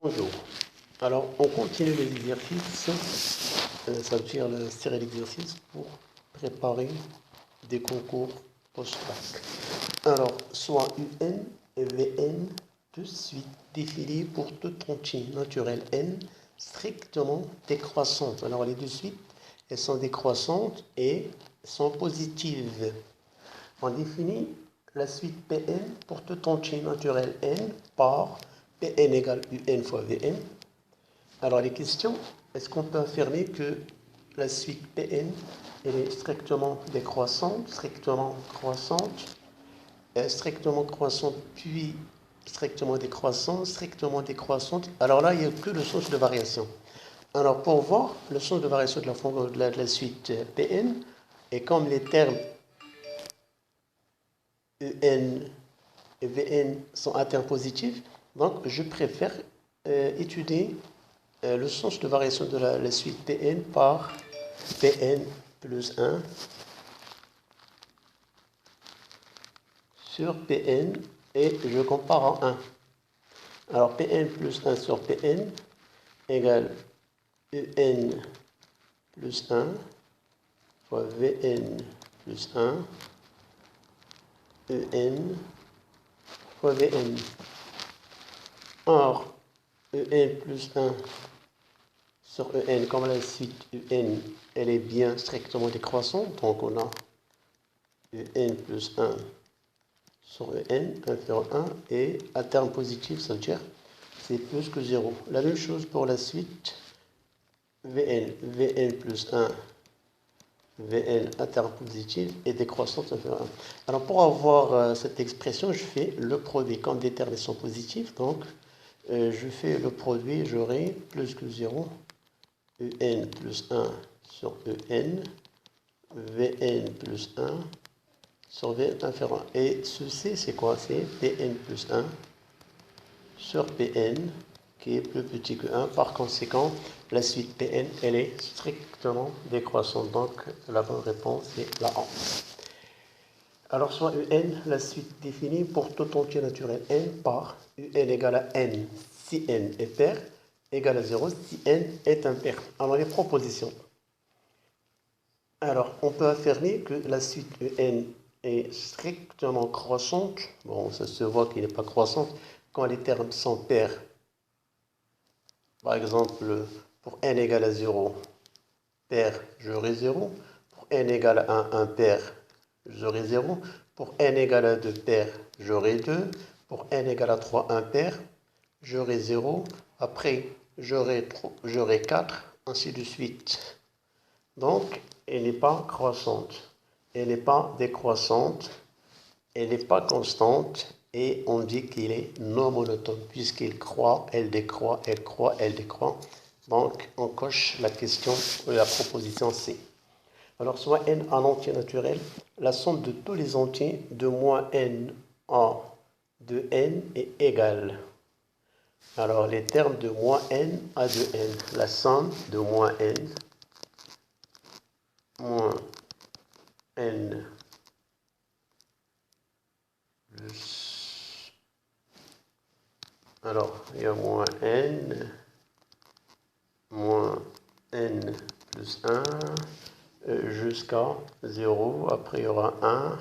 Bonjour. Alors, on continue les exercices, ça veut dire la série d'exercices pour préparer des concours post-bac. Alors, soit UN et VN de suite défilés pour toute quantité naturelle N strictement décroissante. Alors, les deux suites, elles sont décroissantes et sont positives. On définit la suite Pn pour toute quantité naturelle N par Pn égale UN fois Vn. Alors les questions, est-ce qu'on peut affirmer que la suite Pn elle est strictement décroissante, strictement croissante, puis strictement décroissante. Alors là, il n'y a que le sens de variation. Alors pour voir le sens de variation de la suite Pn, et comme les termes En et Vn sont à termes positifs, donc je préfère étudier le sens de variation de la suite Pn par Pn plus 1 sur Pn et je compare en 1. Alors Pn plus 1 sur Pn égale Un plus 1 fois Vn plus 1 En fois Vn. Or, En plus 1 sur En, comme la suite En, elle est bien strictement décroissante, donc on a En plus 1 sur En inférieur à 1 et à terme positif, ça veut dire c'est plus que 0. La même chose pour la suite Vn plus 1, Vn à terme positif et décroissante inférieure à 1. Alors pour avoir cette expression, je fais le produit. Comme des termes sont positifs, donc je fais le produit, j'aurai plus que 0, En plus 1 sur En, Vn plus 1 sur Vn inférieur à 1. Et ceci, c'est quoi? C'est Pn plus 1 sur Pn qui est plus petit que 1. Par conséquent, la suite Pn, elle est strictement décroissante. Donc, la bonne réponse est la A. Alors, soit Un, la suite définie pour tout entier naturel N par Un égale à N si N est pair, égale à 0 si N est impair. Alors, les propositions. Alors, on peut affirmer que la suite En est strictement croissante. Bon, ça se voit qu'il n'est pas croissante quand les termes sont pairs. Par exemple, pour n égale à 0, pair, j'aurai 0. Pour n égale à 1 pair, j'aurai 0. Pour n égale à 2 pair, j'aurai 2. Pour n égale à 3, 1 pair, j'aurai 0. Après, j'aurai 4, ainsi de suite. Donc, elle n'est pas croissante. Elle n'est pas décroissante. Elle n'est pas constante. Et on dit qu'il est non monotone, puisqu'il croît, elle décroît, elle croît, elle décroît. Donc, on coche la question de la proposition C. Alors, soit n en entier naturel, la somme de tous les entiers de moins n a de n est égale. Alors, les termes de moins n à de n, la somme de moins n plus, alors il y a moins n plus 1 jusqu'à 0, après il y aura 1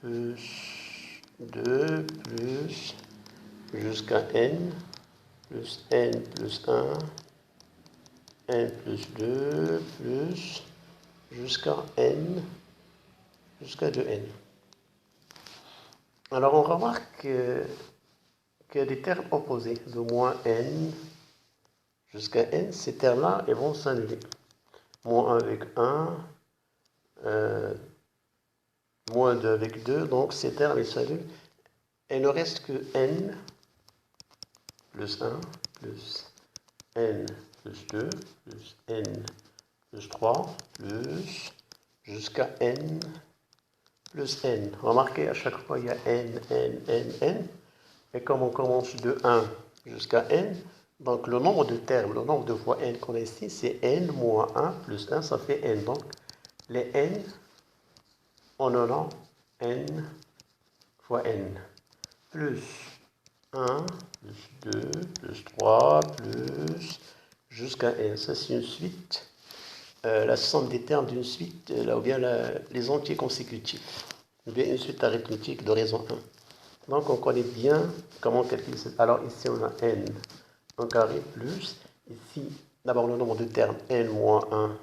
plus 2 plus jusqu'à n plus 1 n plus 2 plus jusqu'à n jusqu'à 2n. Alors on remarque qu'il y a des termes opposés, de moins n jusqu'à n, ces termes-là, ils vont s'annuler. Moins 1 avec 1, moins 2 avec 2, donc ces termes, ils s'annulent. Il ne reste que n plus 1, plus n plus 2, plus n plus 3, plus jusqu'à n plus n. Remarquez, à chaque fois, il y a n, n. Et comme on commence de 1 jusqu'à n, donc le nombre de termes, le nombre de fois n qu'on a ici, c'est n moins 1 plus 1, ça fait n. Donc, les n, on en a n fois n, plus 1, plus 2, plus 3, plus jusqu'à n. Ça, c'est une suite. La somme des termes d'une suite, là, ou bien les entiers consécutifs, ou bien une suite arithmétique de raison 1. Donc, on connaît bien comment calculer ça. Alors, ici, on a n en carré plus, ici, d'abord le nombre de termes, n moins 1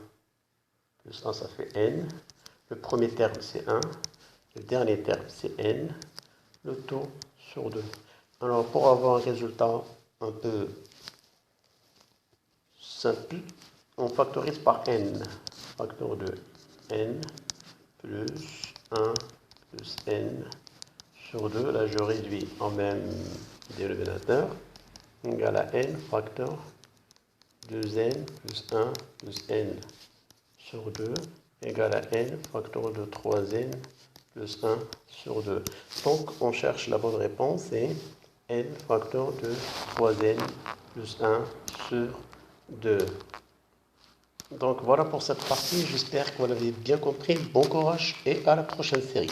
plus 1, ça fait n. Le premier terme, c'est 1. Le dernier terme, c'est n. Le tout sur 2. Alors, pour avoir un résultat un peu simple, on factorise par n. Facteur de n plus 1 plus n sur 2. Là, je réduis en même dénominateur. Égale à n facteur 2n plus 1 plus n sur 2 égale à n facteur de 3n plus 1 sur 2. Donc, on cherche la bonne réponse et n facteur de 3n plus 1 sur 2. Donc, voilà pour cette partie. J'espère que vous l'avez bien compris. Bon courage et à la prochaine série.